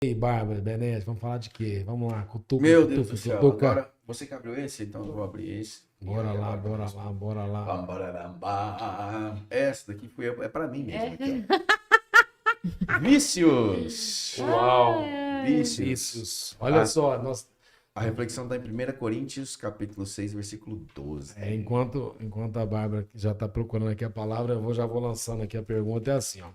Ei, Bárbara, Benete, vamos falar de quê? Vamos lá, cutuca, Meu Deus cutuca, do céu. cutuca. Agora, você que abriu esse, então eu vou abrir esse. E Bora aí lá, agora eu vou bora lá, responder. bora lá. Bam, bararam, bam. Essa daqui é pra mim mesmo aqui, ó. Vícios. Uau! Vícios. Vícios. Olha só, A reflexão está em 1 Coríntios, capítulo 6, versículo 12. enquanto a Bárbara já está procurando aqui a palavra, já vou lançando aqui a pergunta. É assim, ó.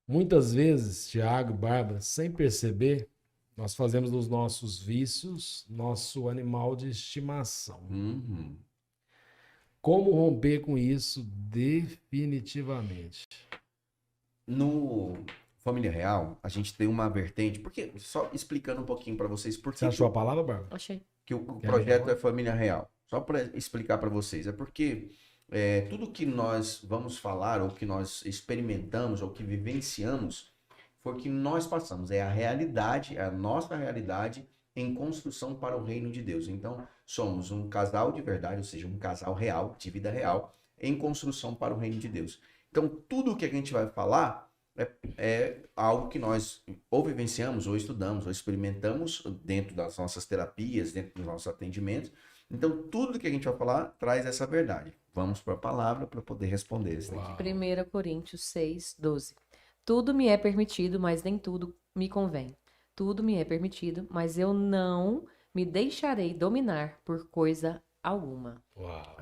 Muitas vezes, Tiago, Bárbara, sem perceber, nós fazemos dos nossos vícios nosso animal de estimação. Uhum. Como romper com isso definitivamente? No Família Real, a gente tem uma vertente, porque só explicando um pouquinho para vocês por Você que achou a palavra, Bárbara? Achei. que o Quer projeto ver? é Família Real. Só para explicar para vocês, é porque tudo que nós vamos falar, ou que nós experimentamos, ou que vivenciamos, foi o que nós passamos. É a realidade, é a nossa realidade em construção para o reino de Deus. Então, somos um casal de verdade, ou seja, um casal real, de vida real, em construção para o reino de Deus. Então, tudo o que a gente vai falar é algo que nós ou vivenciamos, ou estudamos, ou experimentamos dentro das nossas terapias, dentro dos nossos atendimentos. Então, tudo que a gente vai falar traz essa verdade. Vamos para a palavra para poder responder isso daqui. 1 Coríntios 6, 12. Tudo me é permitido, mas nem tudo me convém. Tudo me é permitido, mas eu não me deixarei dominar por coisa alguma. Uau.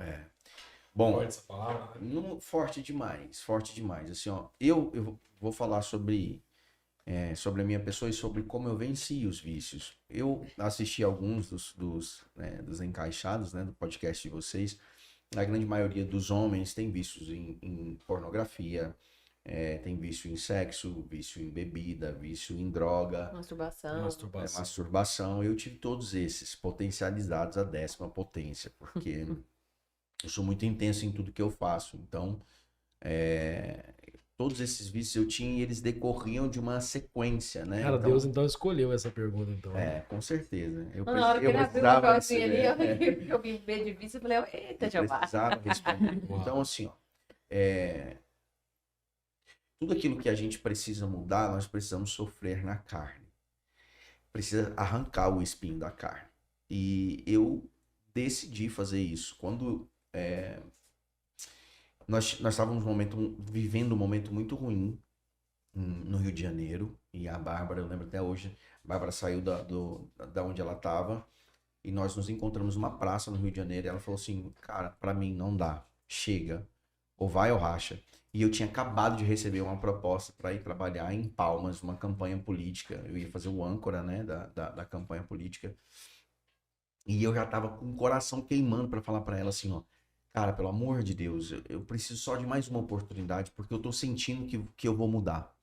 Bom, Forte essa palavra, né? forte demais, forte demais. Assim, ó, eu vou falar sobre a minha pessoa e sobre como eu venci os vícios. Eu assisti alguns dos encaixados, né, do podcast de vocês. A grande maioria dos homens tem vícios em pornografia, tem vício em sexo, vício em bebida, vício em droga, Masturbação. masturbação. Eu tive todos esses potencializados à 10ª potência, porque eu sou muito intenso em tudo que eu faço. Então, todos esses vícios eu tinha e eles decorriam de uma sequência, né? Cara, Então, Deus então escolheu essa pergunta, então. com certeza. Na hora que ele abriu o negocinho ali, eu vi ver de vício, eu falei, eita, Jeová. Precisava responder. Uau. Então, assim, ó, tudo aquilo que a gente precisa mudar, nós precisamos sofrer na carne. Precisa arrancar o espinho da carne. E eu decidi fazer isso. Quando nós estávamos vivendo um momento muito ruim no Rio de Janeiro, e a Bárbara, eu lembro até hoje, a Bárbara saiu da onde ela estava, e nós nos encontramos numa praça no Rio de Janeiro, e ela falou assim, cara, pra mim não dá, chega, ou vai ou racha. E eu tinha acabado de receber uma proposta para ir trabalhar em Palmas, uma campanha política, eu ia fazer o âncora, né, da campanha política, e eu já tava com o coração queimando para falar para ela assim, ó, cara, pelo amor de Deus, eu preciso só de mais uma oportunidade, porque eu tô sentindo que eu vou mudar.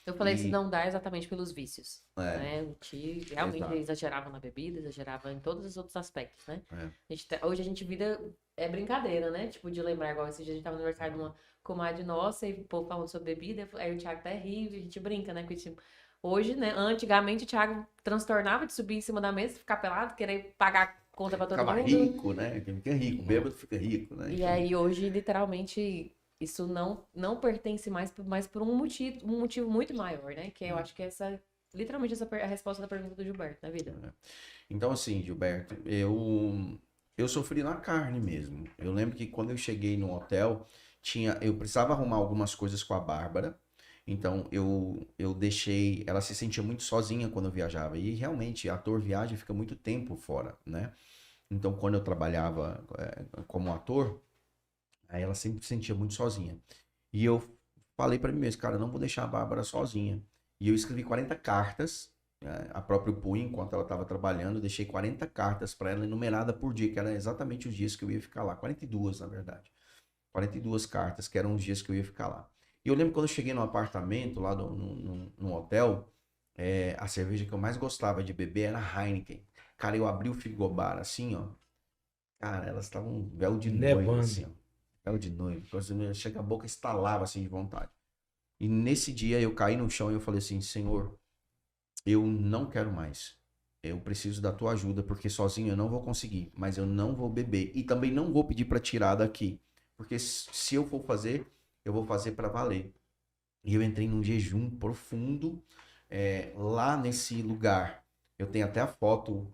Eu falei isso não dá exatamente pelos vícios. Né? A gente realmente Exato. exagerava na bebida, exagerava em todos os outros aspectos, né? É. Hoje a gente vira brincadeira, né? Tipo, de lembrar, igual esse dia a gente tava no aniversário de uma comadre nossa e o povo falando sobre bebida, aí o Thiago até ri, a gente brinca, né? Porque, tipo, hoje, né? Antigamente o Thiago transtornava de subir em cima da mesa, ficar pelado, querer pagar conta pra todo Ficava mundo. rico, né? Quem fica rico, bêbado fica rico, né? E aí hoje, literalmente, isso não pertence mais, mas por um motivo muito maior, né? Que eu acho que literalmente essa é a resposta da pergunta do Gilberto na vida. Então, assim, Gilberto, eu sofri na carne mesmo. Eu lembro que quando eu cheguei no hotel, eu precisava arrumar algumas coisas com a Bárbara. Então, eu deixei... Ela se sentia muito sozinha quando eu viajava. E, realmente, ator viaja e fica muito tempo fora, né? Então, quando eu trabalhava como ator, aí ela sempre se sentia muito sozinha. E eu falei pra mim mesmo, cara, eu não vou deixar a Bárbara sozinha. E eu escrevi 40 cartas, a próprio punho, enquanto ela estava trabalhando, eu deixei 40 cartas para ela, enumerada por dia, que era exatamente os dias que eu ia ficar lá. 42, na verdade. 42 cartas, que eram os dias que eu ia ficar lá. E eu lembro quando eu cheguei no apartamento, lá no hotel, a cerveja que eu mais gostava de beber era Heineken. Cara, eu abri o frigobar assim, ó. Cara, elas estavam véu de noiva, assim, ó. Véu de noiva. Quando chega a boca, estalava assim de vontade. E nesse dia eu caí no chão e eu falei assim, Senhor, eu não quero mais. Eu preciso da tua ajuda, porque sozinho eu não vou conseguir. Mas eu não vou beber. E também não vou pedir para tirar daqui. Porque se eu for fazer, eu vou fazer para valer. E eu entrei num jejum profundo. lá nesse lugar, eu tenho até a foto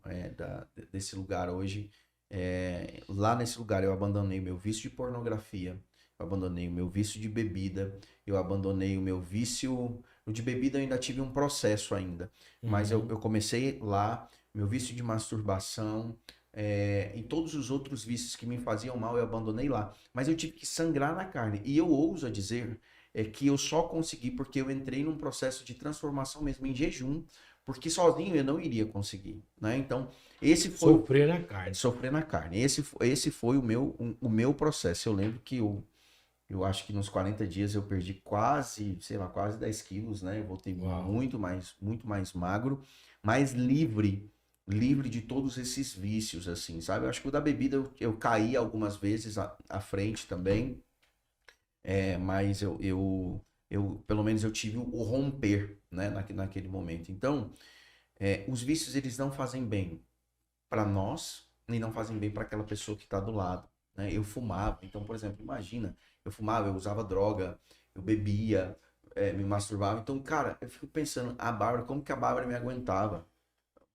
desse lugar hoje. Lá nesse lugar eu abandonei meu vício de pornografia, eu abandonei o meu vício de bebida, eu abandonei o meu vício. O de bebida eu ainda tive um processo ainda, mas eu comecei lá, meu vício de masturbação, e todos os outros vícios que me faziam mal eu abandonei lá. Mas eu tive que sangrar na carne. E eu ouso a dizer que eu só consegui porque eu entrei num processo de transformação mesmo em jejum, porque sozinho eu não iria conseguir, né? Então, esse foi Sofrer na carne. sofrer na carne. Esse foi o meu processo. Eu lembro que eu acho que nos 40 dias eu perdi quase, sei lá, quase 10 quilos, né? Eu voltei Uau. muito mais magro, mais livre de todos esses vícios, assim, sabe? Eu acho que o da bebida eu caí algumas vezes à frente também, mas pelo menos eu tive o romper, né? Naquele momento. Então, os vícios, eles não fazem bem para nós e não fazem bem para aquela pessoa que está do lado, né? Eu fumava, então, por exemplo, imagina, eu fumava, eu usava droga, eu bebia, me masturbava. Então, cara, eu fico pensando, a Bárbara, como que a Bárbara me aguentava?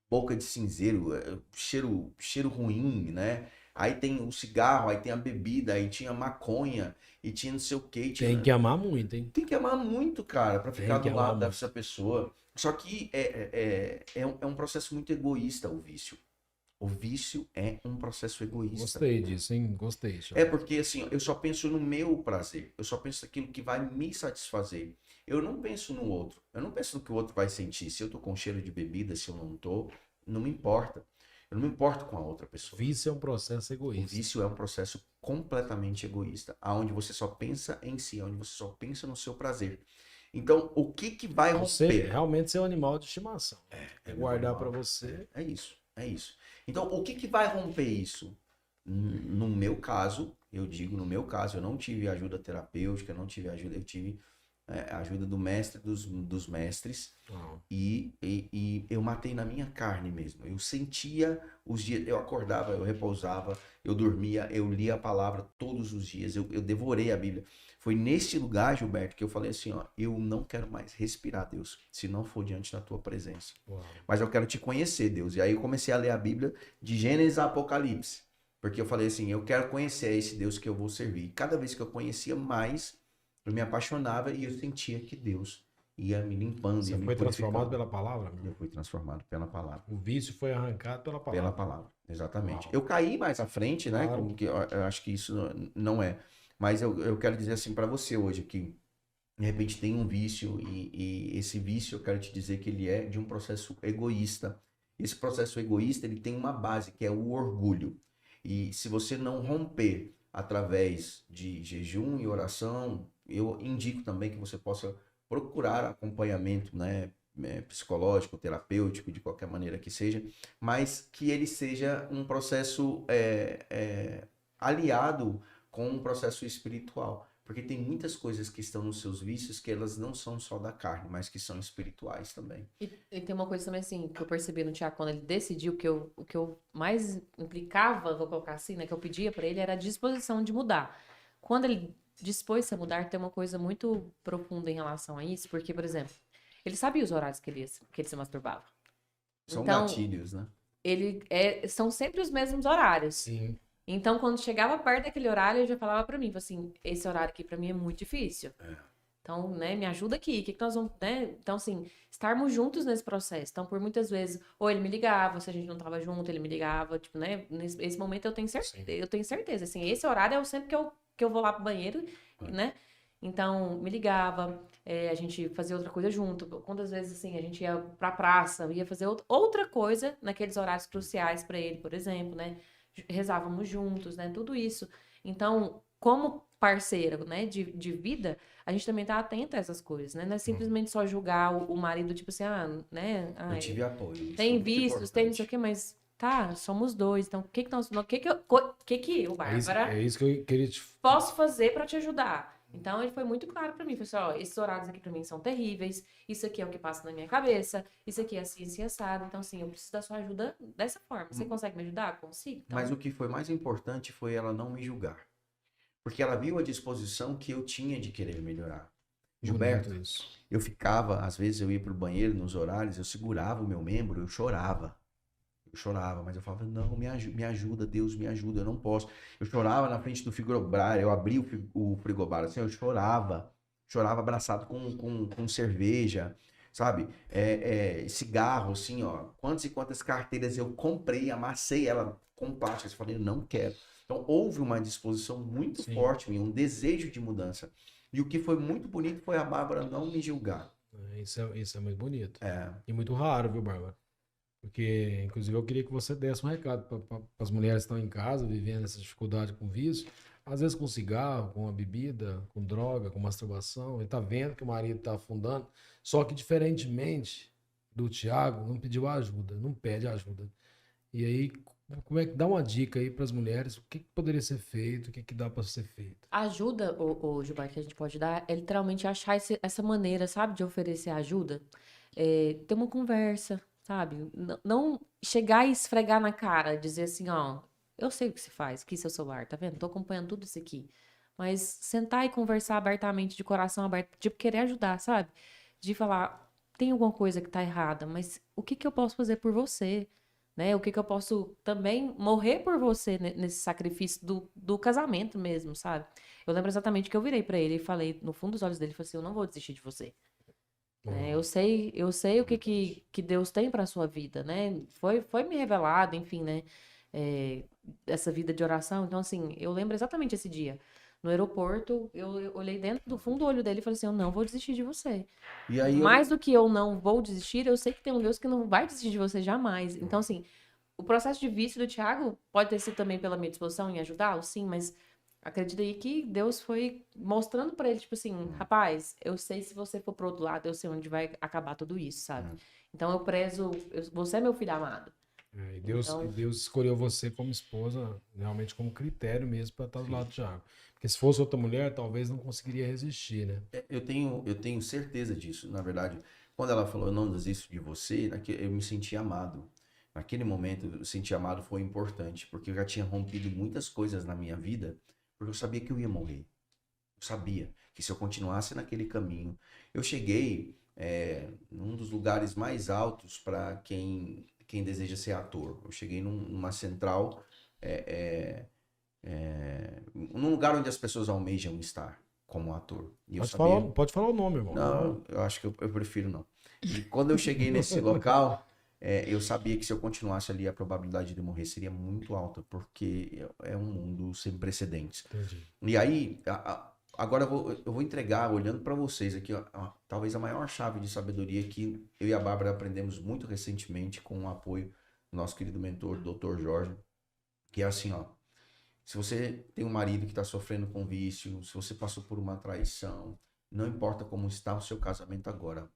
Boca de cinzeiro, cheiro ruim, né? Aí tem o cigarro, aí tem a bebida, aí tinha maconha, e tinha não sei o quê. Tem que amar muito, hein? Tem que amar muito, cara, pra ficar que do amar lado muito. dessa pessoa. Só que é um processo muito egoísta o vício. O vício é um processo egoísta. Gostei disso, hein? Gostei. Porque assim, eu só penso no meu prazer. Eu só penso naquilo que vai me satisfazer. Eu não penso no outro. Eu não penso no que o outro vai sentir. Se eu tô com cheiro de bebida, se eu não tô, não me importa. Eu não me importo com a outra pessoa. Vício é um processo O egoísta. vício é um processo completamente egoísta, onde você só pensa em si, onde você só pensa no seu prazer. Então, o que vai Você romper? realmente ser um animal de estimação. É meu guardar animal. pra você. É isso. Então, o que vai romper isso? No meu caso, eu digo, no meu caso, eu não tive ajuda terapêutica, eu não tive ajuda, eu tive a ajuda do mestre dos mestres, Uau. e eu matei na minha carne mesmo. Eu sentia os dias, eu acordava, eu repousava, eu dormia, eu lia a palavra todos os dias, eu devorei a Bíblia. Foi neste lugar, Gilberto, que eu falei assim, ó, eu não quero mais respirar, Deus, se não for diante da tua presença. Uau. Mas eu quero te conhecer, Deus. E aí eu comecei a ler a Bíblia de Gênesis a Apocalipse. Porque eu falei assim, eu quero conhecer esse Deus que eu vou servir. E cada vez que eu conhecia mais, eu me apaixonava e eu sentia que Deus ia me limpando. Você ia me foi purificando. transformado pela palavra? Eu fui transformado pela palavra. O vício foi arrancado pela palavra. Pela palavra, exatamente. Uau. Eu caí mais à frente, né? Claro. Como que eu acho que isso não é. Mas eu quero dizer assim para você hoje que de repente tem um vício e esse vício eu quero te dizer que ele é de um processo egoísta. Esse processo egoísta ele tem uma base que é o orgulho. E se você não romper através de jejum e oração, eu indico também que você possa procurar acompanhamento, né, psicológico, terapêutico, de qualquer maneira que seja, mas que ele seja um processo aliado com um processo espiritual. Porque tem muitas coisas que estão nos seus vícios que elas não são só da carne, mas que são espirituais também. E tem uma coisa também assim, que eu percebi no Tiago, quando ele decidiu, o que eu mais implicava, vou colocar assim, né, que eu pedia pra ele, era a disposição de mudar. Quando ele dispôs-se a mudar, tem uma coisa muito profunda em relação a isso, porque, por exemplo, ele sabia os horários que ele se masturbava. São Então, gatilhos, né? são sempre os mesmos horários. Sim. Então, quando chegava perto daquele horário, ele já falava pra mim, assim, esse horário aqui pra mim é muito difícil. Então, né, me ajuda aqui, o que nós vamos, né? Então, assim, estarmos juntos nesse processo. Então, por muitas vezes, ou ele me ligava, se a gente não tava junto, ele me ligava, tipo, né? Nesse momento eu tenho certeza, assim, esse horário é o sempre que eu vou lá pro banheiro, né? Então, me ligava, a gente fazia outra coisa junto. Quantas vezes, assim, a gente ia pra praça, ia fazer outra coisa naqueles horários cruciais pra ele, por exemplo, né? Rezávamos juntos, né? Tudo isso. Então, como parceiro, né, de vida, a gente também tá atento a essas coisas, né? Não é simplesmente só julgar o marido, tipo assim, né? Eu tive apoio. Isso Tem é muito vícios, tem não sei o importante. quê, mas tá, somos dois. Então, o que eu, Bárbara, É isso que eu queria te... posso fazer pra te ajudar? Então, ele foi muito claro pra mim. Falei assim, ó, esses horários aqui pra mim são terríveis. Isso aqui é o que passa na minha cabeça. Isso aqui é assim, assim, assado. Então, assim, eu preciso da sua ajuda dessa forma. Você consegue me ajudar? Consigo? Então, Mas o que foi mais importante foi ela não me julgar. Porque ela viu a disposição que eu tinha de querer melhorar. Gilberto, Bonito isso. eu ficava, às vezes eu ia pro banheiro nos horários, eu segurava o meu membro, eu chorava. Eu chorava, mas eu falava, não, me ajuda, Deus, me ajuda, eu não posso. Eu chorava na frente do frigobar, eu abri o frigobar, assim, eu chorava. Chorava abraçado com cerveja, sabe? Cigarro, assim, ó. Quantas e quantas carteiras eu comprei, amassei ela com plástico. Eu falei, não quero. Então, houve uma disposição muito Sim. forte em mim, um desejo de mudança. E o que foi muito bonito foi a Bárbara não me julgar. Isso é muito bonito. É, E muito raro, viu, Bárbara? Porque, inclusive, eu queria que você desse um recado para as mulheres que estão em casa, vivendo essa dificuldade com vício, às vezes com cigarro, com a bebida, com droga, com masturbação, e tá vendo que o marido tá afundando, só que diferentemente do Thiago, não pediu ajuda, não pede ajuda. E aí, como é que dá uma dica aí para as mulheres, o que poderia ser feito, o que dá para ser feito? A ajuda, o Gilberto, que a gente pode dar é literalmente achar essa maneira, sabe, de oferecer ajuda. Ter uma conversa, sabe? Não chegar e esfregar na cara, dizer assim, ó, eu sei o que se faz, aqui seu celular, tá vendo? Tô acompanhando tudo isso aqui. Mas sentar e conversar abertamente, de coração aberto, de querer ajudar, sabe? De falar, tem alguma coisa que tá errada, mas o que que eu posso fazer por você? Né? O que que eu posso também morrer por você nesse sacrifício do casamento mesmo, sabe? Eu lembro exatamente que eu virei pra ele e falei, no fundo dos olhos dele, falei assim, eu não vou desistir de você. Né? Eu sei o que Deus tem para sua vida, né? Foi me revelado, enfim, né? Essa vida de oração. Então, assim, eu lembro exatamente esse dia. No aeroporto, eu olhei dentro do fundo do olho dele e falei assim: eu não vou desistir de você. e aí Mais do que eu não vou desistir, eu sei que tem um Deus que não vai desistir de você jamais. Então, assim, o processo de vício do Thiago pode ter sido também pela minha disposição em ajudá-lo, sim, mas acredito aí que Deus foi mostrando pra ele, tipo assim, rapaz, eu sei se você for pro outro lado, eu sei onde vai acabar tudo isso, sabe? Então eu prezo, você é meu filho amado. E Então, Deus escolheu você como esposa, realmente como critério mesmo para estar do lado do Thiago. Porque se fosse outra mulher, talvez não conseguiria resistir, né? eu tenho certeza disso. Na verdade, quando ela falou, eu não desisto de você, eu me senti amado. Naquele momento, eu senti amado foi importante, porque eu já tinha rompido muitas coisas na minha vida, porque eu sabia que eu ia morrer. Eu sabia que se eu continuasse naquele caminho, eu cheguei num dos lugares mais altos para quem deseja ser ator. Eu cheguei numa central, num lugar onde as pessoas almejam estar como ator. E eu sabia. Pode falar o nome, irmão. Não, eu acho que eu prefiro não. E quando eu cheguei nesse local, eu sabia que se eu continuasse ali, a probabilidade de eu morrer seria muito alta, porque é um mundo sem precedentes. Entendi. E aí, agora eu vou entregar, olhando para vocês aqui, ó, talvez a maior chave de sabedoria que eu e a Bárbara aprendemos muito recentemente com o apoio do nosso querido mentor, Dr. Jorge, que é assim, ó. Se você tem um marido que está sofrendo com vício, se você passou por uma traição, não importa como está o seu casamento agora,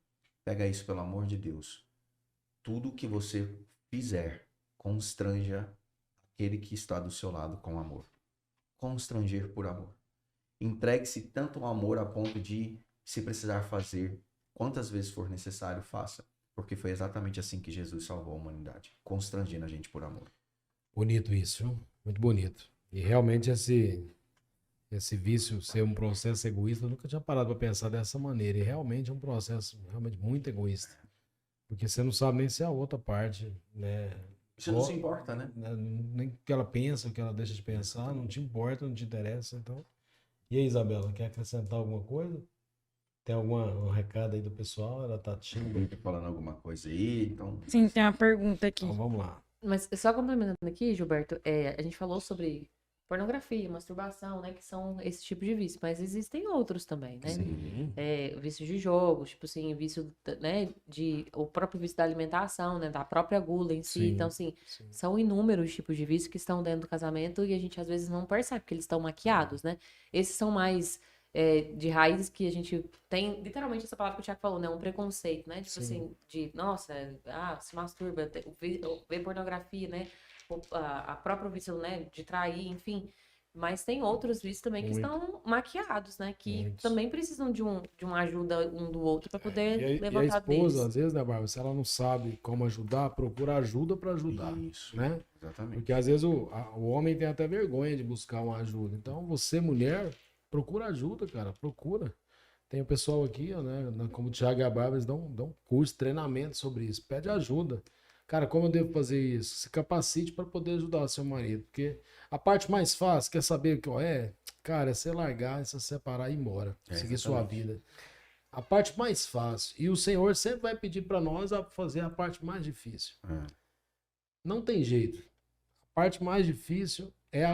pega isso pelo amor de Deus. Tudo que você fizer, constranja aquele que está do seu lado com amor. Constranger por amor. Entregue-se tanto ao amor a ponto de, se precisar fazer, quantas vezes for necessário, faça. Porque foi exatamente assim que Jesus salvou a humanidade. Constrangendo a gente por amor. Bonito isso, viu? Muito bonito. E realmente esse vício ser um processo egoísta, eu nunca tinha parado para pensar dessa maneira. E realmente é um processo realmente muito egoísta. Porque você não sabe nem se é a outra parte, né? Você não se importa, né? Nem o que ela pensa, o que ela deixa de pensar, não te importa, não te interessa. Então. E aí, Isabela, quer acrescentar alguma coisa? Tem um recado aí do pessoal? Ela tá tímida. Falando alguma coisa aí, então. Sim, tem uma pergunta aqui. Então vamos lá. mas só complementando aqui, Gilberto, a gente falou sobre pornografia, masturbação, né, que são esse tipo de vício, mas existem outros também, né? Sim. Vício de jogo, tipo assim, vício, né, o próprio vício da alimentação, né, da própria gula em si. Sim, Então, assim, sim. são inúmeros tipos de vício que estão dentro do casamento e a gente às vezes não percebe que eles estão maquiados, né? Esses são mais de raízes que a gente tem, literalmente essa palavra que o Thiago falou, né, um preconceito, né? Tipo Sim. assim, de, nossa, se masturba, vê pornografia, né? A própria vício, né, de trair, enfim. Mas tem outros vícios também que Muito. estão maquiados, né? Que Muitos. também precisam de uma ajuda um do outro para poder E a levantar esposa, deles. às vezes, né, Bárbara, se ela não sabe como ajudar, procura ajuda para ajudar, Isso. né? Exatamente. Porque às vezes o homem tem até vergonha de buscar uma ajuda. Então, você, mulher, procura ajuda, cara, procura. Tem o pessoal aqui, ó, né? Como o Thiago e a Bárbara, eles dão curso, treinamento sobre isso. Pede ajuda. Cara, como eu devo fazer isso? Se capacite para poder ajudar o seu marido. Porque a parte mais fácil, quer saber qual é? Cara, é você largar, é você separar e ir embora. Seguir sua Exatamente. vida. A parte mais fácil. E o Senhor sempre vai pedir para nós a fazer a parte mais difícil. É. Não tem jeito. A parte mais difícil é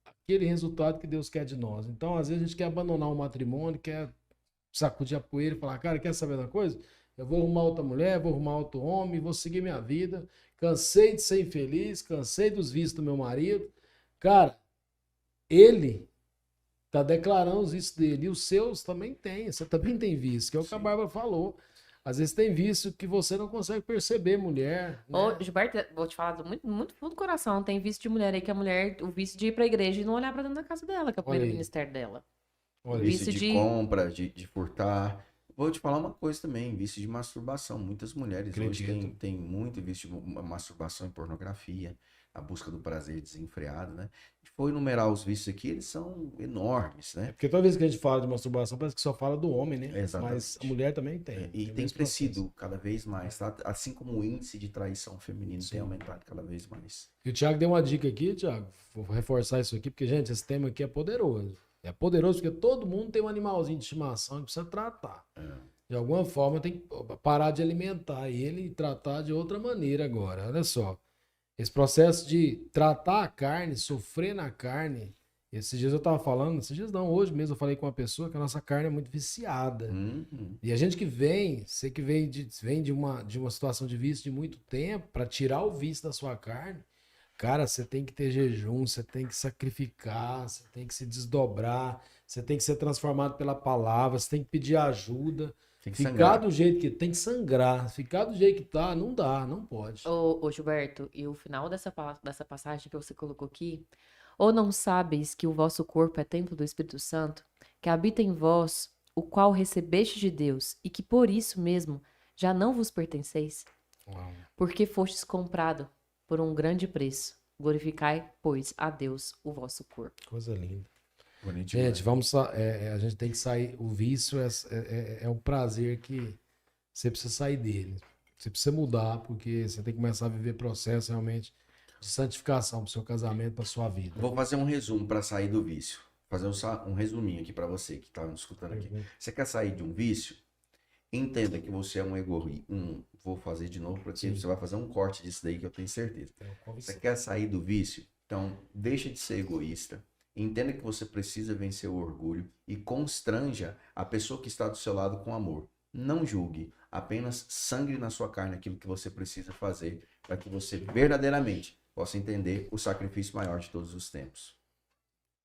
aquele resultado que Deus quer de nós. Então, às vezes, a gente quer abandonar o matrimônio, quer sacudir a poeira e falar, cara, quer saber da coisa? Eu vou arrumar outra mulher, vou arrumar outro homem, vou seguir minha vida. Cansei de ser infeliz, cansei dos vícios do meu marido. Cara, ele tá declarando os vícios dele. E os seus também tem. Você também tem vício, que é o que a Sim. Bárbara falou. Às vezes tem vício que você não consegue perceber, mulher. Ô, Né? Gilberto, vou te falar muito, muito fundo do coração. Tem vício de mulher aí que a mulher, o vício de ir pra igreja e não olhar pra dentro da casa dela, que é o Olha primeiro aí. ministério dela. Olha Vício Vício de de. compra, de furtar. Vou te falar uma coisa também, vício de masturbação. Muitas mulheres hoje Acredito. têm muito vício de masturbação e pornografia, a busca do prazer desenfreado, né? Se for enumerar os vícios aqui, eles são enormes, É né? porque toda vez que a gente fala de masturbação, parece que só fala do homem, né? Exatamente. Mas a mulher também tem. E o tem mesmo crescido cada vez mais, tá? Assim como o índice de traição feminino Sim. tem aumentado cada vez mais. E o Thiago deu uma dica aqui, Thiago. Vou reforçar isso aqui, porque, gente, esse tema aqui é poderoso. É poderoso porque todo mundo tem um animalzinho de estimação que precisa tratar. De alguma forma tem que parar de alimentar ele e tratar de outra maneira agora. Olha só. Esse processo de tratar a carne, sofrer na carne. Esses dias eu tava falando, esses dias não, hoje mesmo eu falei com uma pessoa que a nossa carne é muito viciada. Uhum. E a gente que vem, você que vem de uma situação de vício de muito tempo, para tirar o vício da sua carne, cara, você tem que ter jejum, você tem que sacrificar, você tem que se desdobrar, você tem que ser transformado pela palavra, você tem que pedir ajuda. Tem que Ficar sangrar. do jeito que tem que sangrar, ficar do jeito que tá, não dá, não pode. Ô, Gilberto, e o final dessa passagem que você colocou aqui, ou não sabes que o vosso corpo é templo do Espírito Santo, que habita em vós, o qual recebeste de Deus, e que por isso mesmo já não vos pertenceis, Uau, porque fostes comprado por um grande preço. Glorificai, pois, a Deus o vosso corpo. coisa linda. Bonito Gente, demais. a gente tem que sair. O vício é um prazer que você precisa sair dele. Você precisa mudar, porque você tem que começar a viver processo realmente de santificação para o seu casamento, para sua vida. Vou fazer um resumo para sair do vício. Fazer um resuminho aqui para você que está me escutando aqui. Uhum. Você quer sair de um vício? Entenda que você é um egoísta. Vou fazer de novo porque Sim. você vai fazer um corte disso daí que eu tenho certeza. Então, Você quer sair do vício? Então, deixa de ser egoísta. Entenda que você precisa vencer o orgulho e constranja a pessoa que está do seu lado com amor. Não julgue, apenas sangre na sua carne aquilo que você precisa fazer para que você verdadeiramente possa entender o sacrifício maior de todos os tempos.